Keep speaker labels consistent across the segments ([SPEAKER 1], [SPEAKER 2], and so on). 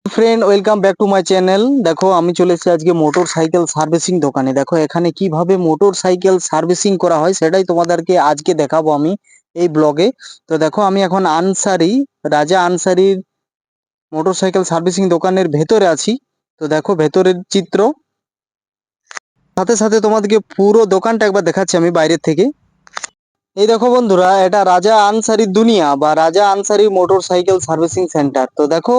[SPEAKER 1] Friend, welcome back to my channel. দেখো, আমি চলে এসেছি আজকে মোটর সাইকেল সার্ভিসিং দোকানে। দেখো এখানে কিভাবে মোটর সাইকেল সার্ভিসিং করা হয় সেটাই তোমাদেরকে আজকে দেখাবো আমি এই ব্লগে। তো দেখো, আমি এখন রাজা আনসারির মোটর সাইকেল সার্ভিসিং দোকানের ভেতরে আছি। তো দেখো ভেতরের চিত্র, সাথে সাথে তোমাদেরকে পুরো দোকানটা একবার দেখাচ্ছি আমি বাইরের থেকে। এই দেখো বন্ধুরা, এটা রাজা আনসারি দুনিয়া বা রাজা Ansari motor cycle servicing centre. তো দেখো,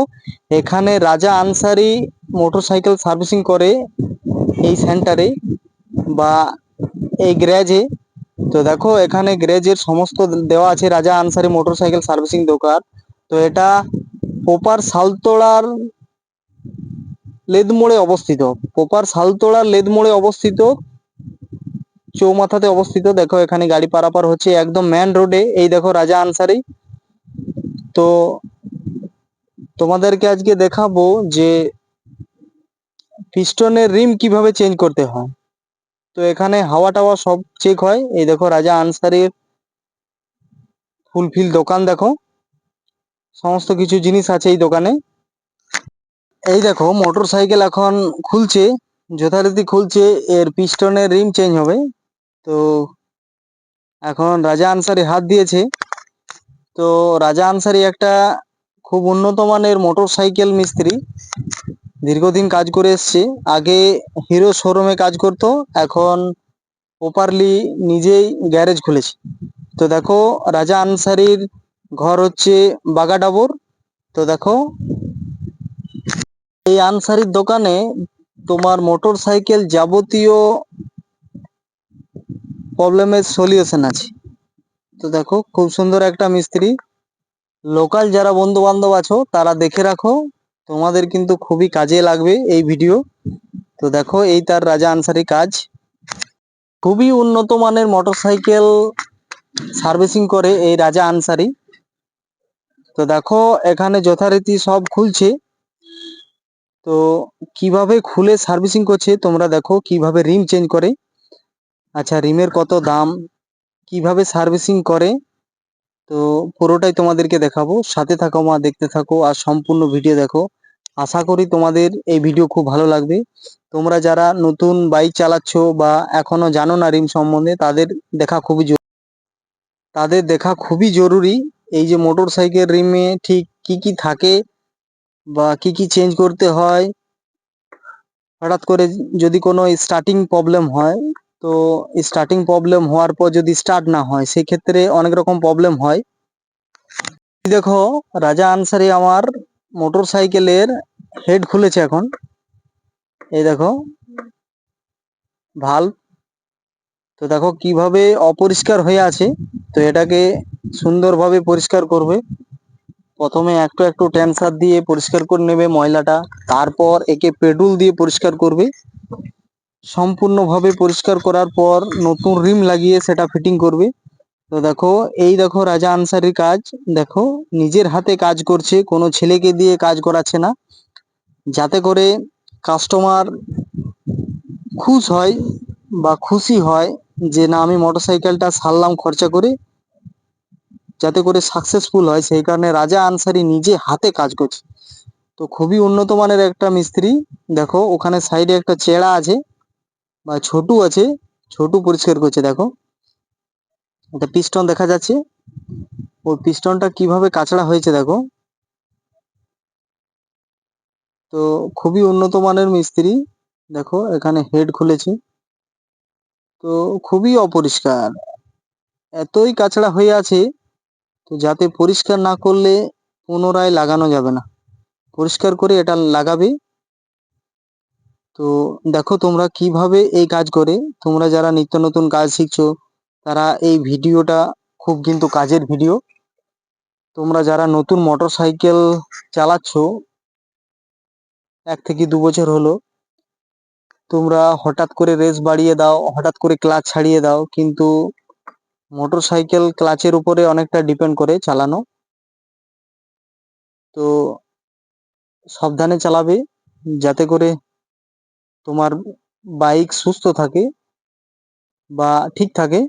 [SPEAKER 1] এখানে রাজা আনসারি মোটর সাইকেল সার্ভিসিং করে এই সেন্টারে বা এই গ্যারেজে। তো দেখো, এখানে গ্যারেজের সমস্ত দেওয়া আছে, রাজা আনসারি মোটর সাইকেল সার্ভিসিং দোকান। তো এটা প্রপার সালতোড়ার লেদমোড়ে অবস্থিত, চৌমাথাতে অবস্থিত। দেখো এখানে গাড়ি পারাপার হচ্ছে একদম মেন রোডে। এই দেখো রাজা আনসারি। তো তোমাদেরকে আজকে দেখাবো যে পিস্টনের রিম কিভাবে চেঞ্জ করতে হয়। তো এখানে হাওয়া টাওয়া সব চেক হয়। এই দেখো রাজা আনসারির ফুলফিল দোকান। দেখো সমস্ত কিছু জিনিস আছে এই দোকানে। এই দেখো মোটর সাইকেল এখন খুলছে, যথারীতি খুলছে। এর পিস্টনের রিম চেঞ্জ হবে। তো এখন রাজা আনসারি হাত দিয়েছে। তো রাজা আনসারি একটা খুব উন্নত মানের মোটর সাইকেল মিস্ত্রি, দীর্ঘদিন কাজ করে এসছে। আগে হিরো শোরুমে কাজ করতো, এখন প্রপারলি নিজেই গ্যারেজ খুলেছে। তো দেখো, রাজা আনসারির ঘর হচ্ছে বাগাডাবর। তো দেখো, এই আনসারির দোকানে তোমার মোটর সাইকেল যাবতীয় প্রবলেমের সলিউশন আছে। তো দেখো, খুব সুন্দর একটা মিস্ত্রি। লোকাল যারা বন্ধু বান্ধব আছো তারা দেখে রাখো, তোমাদের কিন্তু খুবই কাজে লাগবে এই ভিডিও। তো দেখো, এই তার রাজা আনসারি কাজ। খুবই উন্নত মানের মোটরসাইকেল সার্ভিসিং করে এই রাজা আনসারি। তো দেখো, এখানে যথারীতি সব খুলছে। তো কিভাবে খুলে সার্ভিসিং করছে তোমরা দেখো, কিভাবে রিম চেঞ্জ করে, আচ্ছা রিমের কত দাম, কিভাবে সার্ভিসিং করে। তো পুরোটাই তোমাদেরকে দেখাবো, সাথে থাকো মা, দেখতে থাকো আর সম্পূর্ণ ভিডিও দেখো। আশা করি তোমাদের এই ভিডিও খুব ভালো লাগবে। তোমরা যারা নতুন বাইক চালাচ্ছ বা এখনো জানো না রিম সম্বন্ধে, তাদের দেখা খুবই জরুরি। এই যে মোটর সাইকেল রিমে ঠিক কি কি থাকে বা কি কি চেঞ্জ করতে হয়। হঠাৎ করে যদি কোনো স্টার্টিং প্রবলেম হয়, তো স্টার্টিং প্রবলেম হওয়ার পর যদি স্টার্ট না হয়, সেক্ষেত্রে অনেক রকম প্রবলেম হয়। দেখো, রাজা আনসারি আমার মোটর সাইকেলের হেড খুলেছে এখন। এই দেখো ভাল্ব। তো দেখো কিভাবে অপরিষ্কার হয়ে আছে। তো এটাকে সুন্দরভাবে পরিষ্কার করবে। প্রথমে একটু একটু টেনসার দিয়ে পরিষ্কার করে নেবে ময়লাটা, তারপর একে পেডুল দিয়ে পরিষ্কার করবে। সম্পূর্ণভাবে পরিষ্কার করার পর নতুন রিম লাগিয়ে সেটা ফিটিং করবে। তো দেখো, এই দেখো রাজা আনসারির কাজ। দেখো, নিজের হাতে কাজ করছে, কোনো ছেলেকে দিয়ে কাজ করাচ্ছে না, যাতে করে কাস্টমার খুশি হয় যে না, আমি মোটরসাইকেলটা সারলাম খরচা করে, যাতে করে সাকসেসফুল হয়, সেই কারণে রাজা আনসারি নিজে হাতে কাজ করছে। তো খুবই উন্নত মানের একটা মিস্ত্রি। দেখো ওখানে সাইডে একটা চেড়া আছে বা ছোটু আছে, ছোটু পরিষ্কার করছে। দেখো একটা পিস্টন দেখা যাচ্ছে, ওই পিস্টনটা কিভাবে কাচড়া হয়েছে দেখো। তো খুবই উন্নত মানের মিস্ত্রি। দেখো এখানে হেড খুলেছে। তো খুবই অপরিষ্কার, এতই কাচড়া হয়ে আছে। তো যাতে পরিষ্কার না করলে পুনরায় লাগানো যাবে না, পরিষ্কার করে এটা লাগাবে। তো দেখো তোমরা কিভাবে এই কাজ করে। তোমরা যারা নিত্য নতুন কাজ শিখছো, তারা এই ভিডিওটা খুব কিন্তু কাজের ভিডিও। তোমরা যারা নতুন মোটর সাইকেল চালাচ্ছ, 1 থেকে 2 বছর হলো, তোমরা হঠাৎ করে রেস বাড়িয়ে দাও, হঠাৎ করে ক্লাচ ছাড়িয়ে দাও, কিন্তু মোটর সাইকেল ক্লাচের উপরে অনেকটা ডিপেন্ড করে চালানো। তো সাবধানে চালাবে, যাতে করে তোমার বাইক সুস্থ থাকে বা ঠিক থাকে।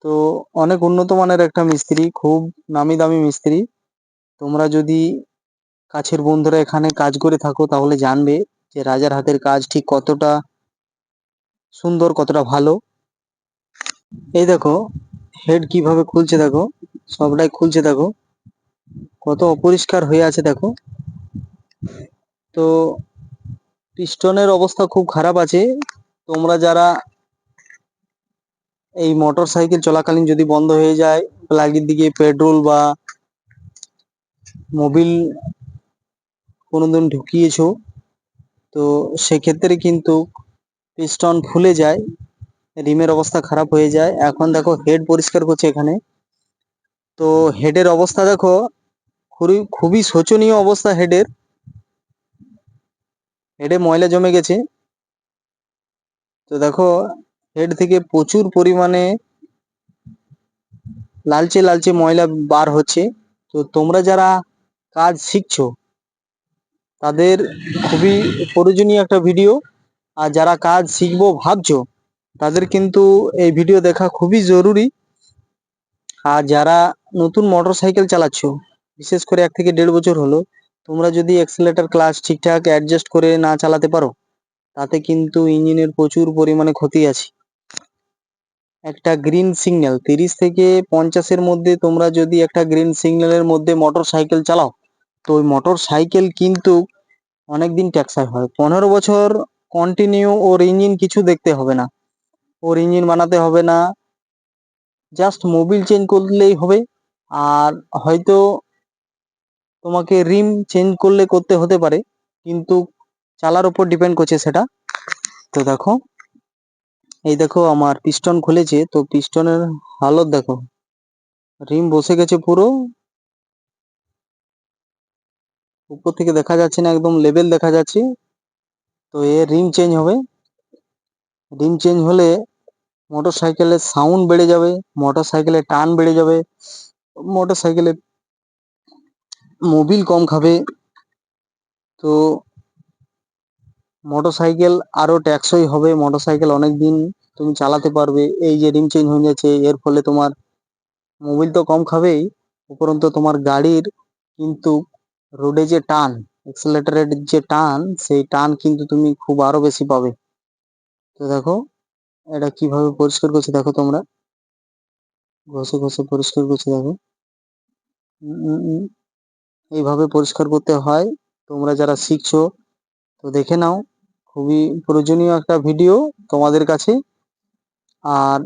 [SPEAKER 1] তো অনেক উন্নত মানের একটা মিস্ত্রি, খুব নামি দামি মিস্ত্রি। তোমরা যদি কাছের বন্ধুরা এখানে কাজ করে থাকো তাহলে জানবে যে রাজার হাতের কাজ ঠিক কতটা সুন্দর, কতটা ভালো। এই দেখো হেড কিভাবে খুলছে, দেখো সবটাই খুলছে, দেখো কত অপরিষ্কার হয়ে আছে দেখো। তো পিস্টনের অবস্থা খুব খারাপ আছে। তোমরা যারা এই মোটর সাইকেল চলাকালীন যদি বন্ধ হয়ে যায়, প্লাগের দিকে পেট্রোল বা মোবিল কোনোদিন ঢুকিয়েছো, তো সেক্ষেত্রে কিন্তু পিস্টন ফুলে যায়, রিমের অবস্থা খারাপ হয়ে যায়। এখন দেখো হেড পরিষ্কার করছে এখানে, তো হেডের অবস্থা দেখো খুবই শোচনীয় অবস্থা। হেডে ময়লা জমে গেছে। তো দেখো হেড থেকে প্রচুর পরিমাণে লালচে লালচে ময়লা বার হচ্ছে। তো তোমরা যারা কাজ শিখছো তাদের খুবই প্রয়োজনীয় একটা ভিডিও, আর যারা কাজ শিখবো ভাবছো তাদের কিন্তু এই ভিডিও দেখা খুবই জরুরি। আর যারা নতুন মোটর সাইকেল চালাচ্ছ, বিশেষ করে 1 থেকে 1.5 বছর হলো, তোমরা যদি এক্সেলেটর ক্লাচ ঠিকঠাক অ্যাডজাস্ট করে না চালাতে পারো, তাতে কিন্তু ইঞ্জিনের প্রচুর পরিমাণে ক্ষতি আছে। একটা গ্রিন সিগন্যাল 30 থেকে 50-এর মধ্যে তোমরা যদি একটা গ্রিন সিগন্যালের মধ্যে মোটর সাইকেল চালাও, তো ওই মোটর সাইকেল কিন্তু অনেকদিন টেকসই হয়। 15 বছর কন্টিনিউ ওর ইঞ্জিন কিছু দেখতে হবে না, ওর ইঞ্জিন বানাতে হবে না, জাস্ট মোবিল চেঞ্জ করলেই হবে। আর হয়তো তোমাকে রিম চেঞ্জ করতে হতে পারে, কিন্তু চালার উপর ডিপেন্ড করছে সেটা। তো দেখো এই দেখো আমার পিস্টন খুলেছে, তো পিস্টনের হালত দেখো, রিম বসে গেছে পুরো, উপর থেকে দেখা যাচ্ছে না, একদম লেভেল দেখা যাচ্ছে। তো এর রিম চেঞ্জ হবে। রিম চেঞ্জ হলে মোটর সাইকেলের সাউন্ড বেড়ে যাবে, মোটর সাইকেলের টান বেড়ে যাবে, মোটর সাইকেলের মোবিল কম খাবে। তো মোটর সাইকেল আরো টেকসই হবে, মোটর সাইকেল অনেক দিন তুমি চালাতে পারবে। এই যে রিম চেঞ্জ হয়ে যাচ্ছে, এর ফলে তোমার মোবিল তো কম খাবেই, উপরন্তু তোমার গাড়ির কিন্তু রোডে যে টান, এক্সেলেটরের যে টান, সেই টান কিন্তু তুমি খুব আরো বেশি পাবে। তো দেখো এটা কিভাবে পরিষ্কার করছে, দেখো তোমরা ঘষে ঘষে পরিষ্কার করছে, দেখো এইভাবে পরিষ্কার করতে হয়। তোমরা যারা শিখছো তো দেখে নাও, খুবই প্রয়োজনীয় একটা ভিডিও তোমাদের কাছে। আর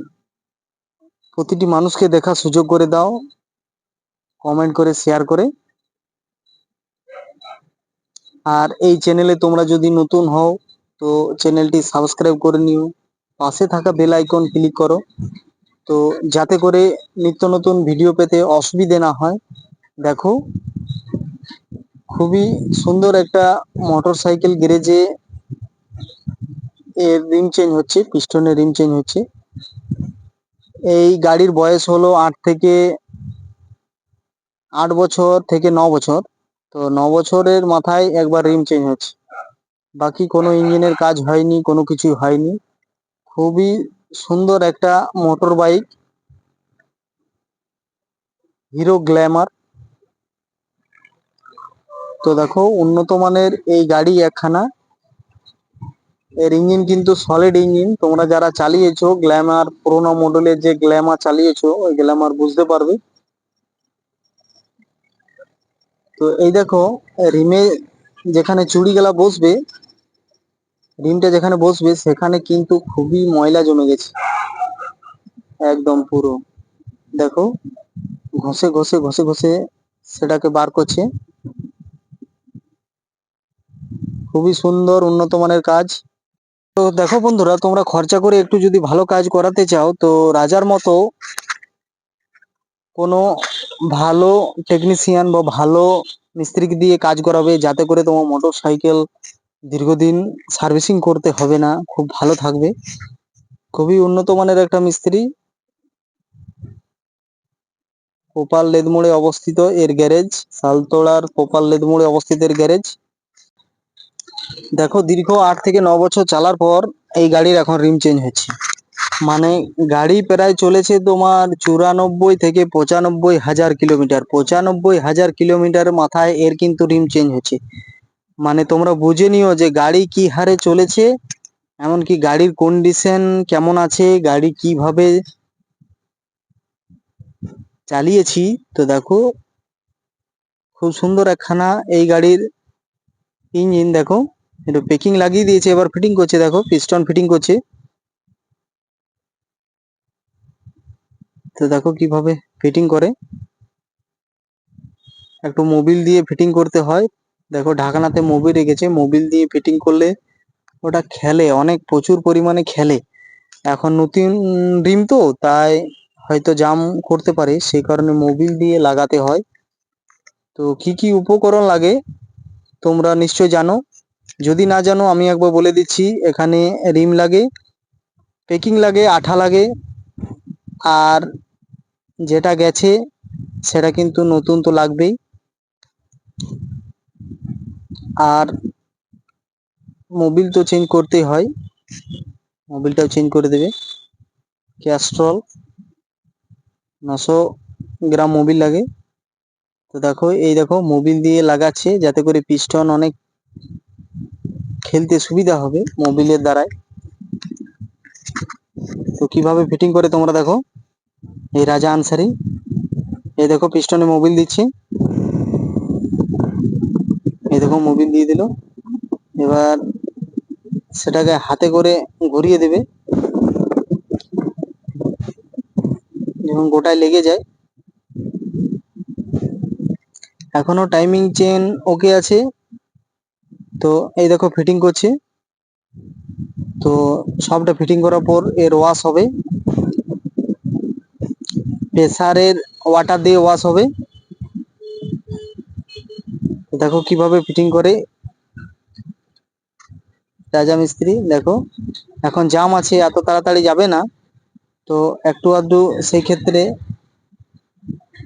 [SPEAKER 1] প্রতিটি মানুষকে দেখার সুযোগ করে দাও, কমেন্ট করে শেয়ার করে। আর এই চ্যানেলে তোমরা যদি নতুন হও তো চ্যানেলটি সাবস্ক্রাইব করে নিও, পাশে থাকা বেল আইকন ক্লিক করো, তো যাতে করে নিত্য নতুন ভিডিও পেতে অসুবিধে না হয়। দেখো খুবই সুন্দর একটা মোটর সাইকেল গ্যারেজে এর রিম চেঞ্জ হচ্ছে, পিস্টনের রিম চেঞ্জ হচ্ছে। এই গাড়ির বয়স হলো 8 বছর থেকে 9 বছর। তো 9 বছরের মাথায় একবার রিম চেঞ্জ হচ্ছে, বাকি কোনো ইঞ্জিনের কাজ হয়নি, কোনো কিছুই হয়নি। খুবই সুন্দর একটা মোটর বাইক, হিরো গ্ল্যামার। তো দেখো উন্নত মানের এই গাড়ি একখানা, এর ইঞ্জিন কিন্তু সলিড ইঞ্জিন। তোমরা যারা চালিয়েছো গ্ল্যামার, পুরোনো মডেলের যে গ্ল্যামার চালিয়েছো, ওই গ্ল্যামার বুঝতে পারবে। তো এই দেখো রিমে যেখানে চুড়িগুলা বসবে, রিমটা যেখানে বসবে সেখানে কিন্তু খুবই ময়লা জমে গেছে, একদম পুরো। দেখো ঘষে ঘষে ঘষে ঘষে সেটাকে বার করছে। খুবই সুন্দর উন্নত মানের কাজ। তো দেখো বন্ধুরা, তোমরা খরচা করে একটু যদি ভালো কাজ করাতে চাও, তো রাজার মতো কোনো ভালো টেকনিশিয়ান বা ভালো মিস্ত্রিকে দিয়ে কাজ করাবে, যাতে করে তোমার মোটর সাইকেল দীর্ঘদিন সার্ভিসিং করতে হবে না, খুব ভালো থাকবে। খুবই উন্নত মানের একটা মিস্ত্রি। পোপাল লেদমোড়ে অবস্থিত এর গ্যারেজ, সালতোড়ার পোপাল লেদমোড়ে অবস্থিত এর গ্যারেজ। দেখো দীর্ঘ 8 থেকে 9 বছর চালার পর এই গাড়ির এখন রিম চেঞ্জ হচ্ছে। মানে গাড়ি প্রায় চলেছে তোমার 94 থেকে 95,000 কিলোমিটার। 95,000 কিলোমিটার মাথায় এর কিন্তু রিম চেঞ্জ হচ্ছে। মানে তোমরা বুঝে নিও যে গাড়ি কি হারে চলেছে, এমনকি গাড়ির কন্ডিশন কেমন আছে, গাড়ি কিভাবে চালিয়েছি। তো দেখো খুব সুন্দর একখানা এই গাড়ির ইঞ্জিন। দেখো একটু পেকিং লাগিয়ে দিয়েছে, এবার ফিটিং করছে। দেখো পিস্টন ফিটিং করছে। তো দেখো কিভাবে ফিটিং করে, একটু মোবিল দিয়ে ফিটিং করতে হয়। দেখো ঢাকনাতে মোবিল রেখেছে, মোবিল দিয়ে ফিটিং করলে ওটা খেলে, অনেক প্রচুর পরিমাণে খেলে। এখন নতুন রিম তো, তাই হয়তো জাম করতে পারে, সেই কারণে মোবিল দিয়ে লাগাতে হয়। তো কি কি উপকরণ লাগে তোমরা নিশ্চয় জানো, যদি না জানো আমি একবার বলে দিচ্ছি। এখানে রিম লাগে, পেকিং লাগে, আঠা লাগে, আর যেটা গেছে সেটা কিন্তু নতুন তো লাগবেই। আর মোবিল তো চেঞ্জ করতেই হয়, মোবিলটাও চেঞ্জ করে দেবে। ক্যাস্ট্রল 900 গ্রাম মোবিল লাগে। তো দেখো এই দেখো মোবিল দিয়ে লাগাচ্ছে, যাতে করে পিস্টন অনেক খেলতে সুবিধা হবে মোবিলের দ্বারায়। তো কিভাবে ফিটিং করে তোমরা দেখো, এই রাজা আনসারি, এই দেখো পিস্টনে মোবিল দিচ্ছে, এই দেখো মোবিল দিয়ে দিল। এবার সেটাকে হাতে করে ঘুরিয়ে দেবে, যেমন গোটায় লেগে যায়। এখনো টাইমিং চেন ওকে আছে। তো এই দেখো ফিটিং করছে। তো সবটা ফিটিং করার পর এর ওয়াশ হবে, প্রেসারের ওয়াটার দিয়ে ওয়াশ হবে। দেখো কিভাবে ফিটিং করে রাজা মিস্ত্রি। দেখো এখন জাম আছে, এত তাড়াতাড়ি যাবে না, তো একটু আধটু সেই ক্ষেত্রে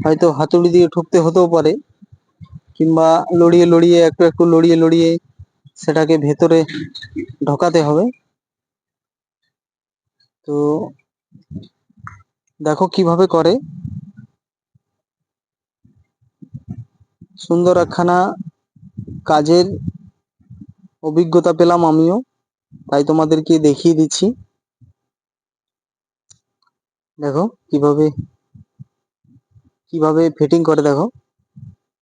[SPEAKER 1] হয়তো হাতুড়ি দিয়ে ঠুকতে হতেও পারে, কিংবা লড়িয়ে লড়িয়ে একটু একটু লড়িয়ে লড়িয়ে সেটাকে ভেতরে ঢোকাতে হবে। তো দেখো কিভাবে করে, সুন্দর একখানা কাজের অভিজ্ঞতা পেলাম আমিও, তাই তোমাদেরকে দেখিয়ে দিচ্ছি। দেখো কিভাবে কিভাবে ফিটিং করে। দেখো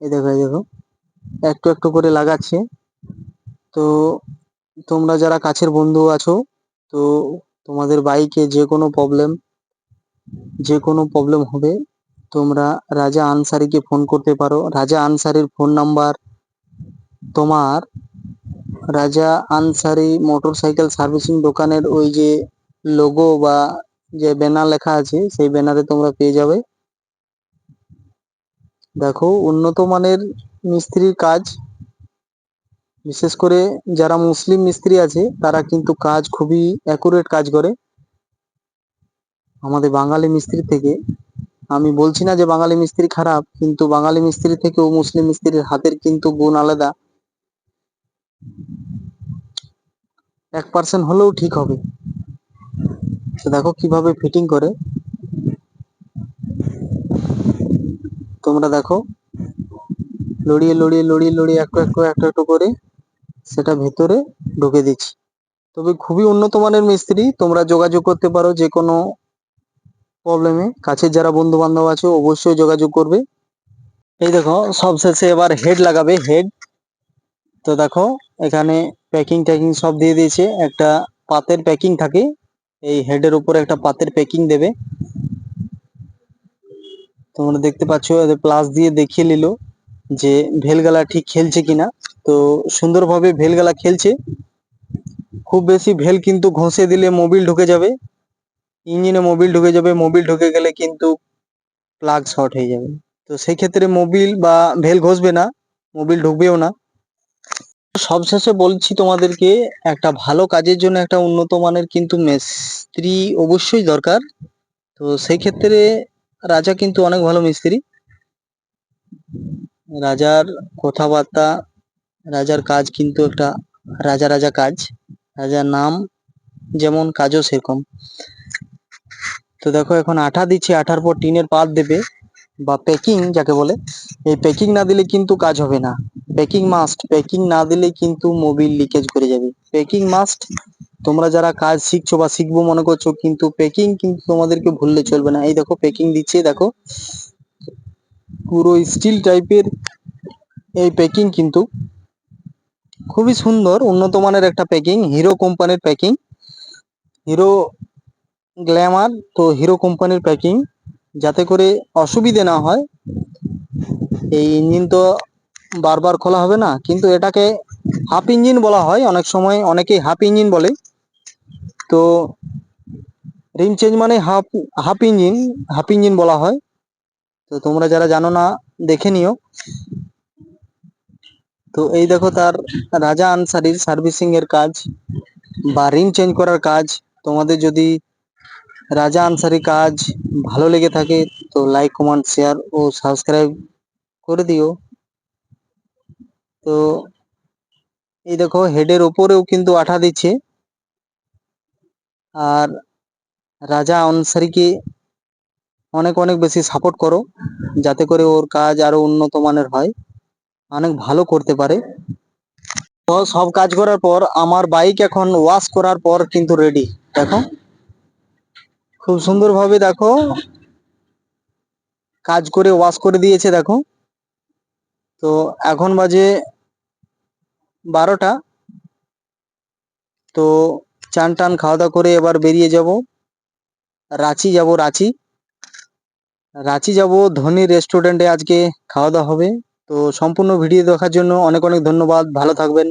[SPEAKER 1] এই দেখো, এই দেখো একটু একটু করে লাগাচ্ছে। তো তোমরা যারা কাছের বন্ধু আছো, তো তোমাদের বাইকে যে কোনো প্রবলেম হবে, তোমরা রাজা আনসারিকে ফোন করতে পারো। রাজা আনসারির ফোন নাম্বার তোমার রাজা আনসারি মোটরসাইকেল সার্ভিসিং দোকানের ওই যে লোগো বা যে ব্যানার লেখা আছে, সেই ব্যানারে তোমরা পেয়ে যাবে। দেখো উন্নত মানের মিস্ত্রির কাজ, বিশেষ করে যারা মুসলিম মিস্ত্রি আছে তারা কিন্তু কাজ খুবই অ্যাকুরেট কাজ করে। আমাদের বাঙালি মিস্ত্রি থেকে, আমি বলছি না যে বাঙালি মিস্ত্রি খারাপ, কিন্তু বাঙালি মিস্ত্রি থেকেও মুসলিম মিস্ত্রির হাতের কিন্তু গুণ আলাদা। 1% হলেও ঠিক হবে। তো দেখো কিভাবে ফিটিং করে তোমরা দেখো, লড়িয়ে লড়িয়ে লড়িয়ে লড়িয়ে একটু একটু একটু একটু করে সেটা ভেতরে ঢুকে দিচ্ছি। তবে খুবই উন্নত মানের মিস্ত্রি, তোমরা যোগাযোগ করতে পারো যে কোনো প্রবলেমে। কাছের যারা বন্ধু বান্ধব আছে অবশ্যই যোগাযোগ করবে। এই দেখো সবশেষে এবার হেড লাগাবে, হেড। তো দেখো এখানে প্যাকিং ট্যাকিং সব দিয়ে দিয়েছে, একটা পাতের প্যাকিং থাকে, এই হেডের উপরে একটা পাতের প্যাকিং দেবে। তোমরা দেখতে পাচ্ছ প্লাস দিয়ে দেখিয়ে নিল যে ভেলগালা ঠিক খেলছে কিনা। তো সুন্দরভাবে ভেলগালা খেলছে। খুব বেশি ভেল কিন্তু ঘষে দিলে মোবিল ঢুকে যাবে, ইঞ্জিনে মোবিল ঢুকে যাবে। মোবিল ঢুকে গেলে কিন্তু প্লাগ শর্ট হয়ে যাবে। তো সেই ক্ষেত্রে মোবিল বা ভেল ঘষবে না, মোবিল ঢুকবেও না। সবশেষে বলছি তোমাদেরকে, একটা ভালো কাজের জন্য একটা উন্নত মানের কিন্তু মিস্ত্রি অবশ্যই দরকার। তো সেই ক্ষেত্রে রাজা কিন্তু অনেক ভালো মিস্ত্রি। রাজার কথাবার্তা, রাজার কাজ কিন্তু একটা রাজা রাজা কাজ। রাজার নাম যেমন, কাজও সেরকম। তো দেখো এখন আঠা দিচ্ছে, আঠার পর টিনের পাত দেবে বা প্যাকিং যাকে বলে। এই প্যাকিং না দিলে কিন্তু কাজ হবে না, প্যাকিং মাস্ট, প্যাকিং না দিলে কিন্তু মোবিল লিকেজ করে যাবে, প্যাকিং মাস্ট। তোমরা যারা কাজ শিখছো বা শিখবো মনে করছো, কিন্তু প্যাকিং কিন্তু তোমাদেরকে ভুললে চলবে না। এই দেখো প্যাকিং দিচ্ছে, দেখো পুরো স্টিল টাইপের এই প্যাকিং, কিন্তু খুবই সুন্দর উন্নত মানের একটা প্যাকিং, হিরো কোম্পানির প্যাকিং, হিরো গ্ল্যামার। তো হিরো কোম্পানির প্যাকিং, যাতে করে অসুবিধে না হয়। এই ইঞ্জিন তো বারবার খোলা হবে না, কিন্তু এটাকে হাফ ইঞ্জিন বলা হয়, অনেক সময় অনেকেই হাফ ইঞ্জিন বলে। তো রিম চেঞ্জ মানে half half engine, half engine বলা হয়। তো তোমরা যারা জানো না দেখে নিও। তো এই দেখো তার রাজা আনসারির সার্ভিসিং এর কাজ বা রিম চেঞ্জ করার কাজ। তোমাদের যদি রাজা আনসারি কাজ ভালো লেগে থাকে তো লাইক কমেন্ট শেয়ার ও সাবস্ক্রাইব করে দিও। তো এই দেখো হেডের ওপরেও কিন্তু আঠা দিচ্ছে। আর রাজা আনসারিকে অনেক অনেক বেশি সাপোর্ট করো, যাতে করে ওর কাজ আরো উন্নত মানের হয়, অনেক ভালো করতে পারে। তো সব কাজ করার পর আমার বাইক এখন ওয়াশ করার পর কিন্তু রেডি। দেখো খুব সুন্দরভাবে দেখো কাজ করে ওয়াশ করে দিয়েছে। দেখো তো এখন বাজে 12টা। তো চান টান খাওয়া দাওয়া করে এবার বেরিয়ে যাব, রাঁচি যাব। রাঁচি রাঁচি যাব, ধনী রেস্টুরেন্টে আজকে খাওয়া দাওয়া হবে। তো সম্পূর্ণ ভিডিও দেখার জন্য অনেক অনেক ধন্যবাদ, ভালো থাকবেন।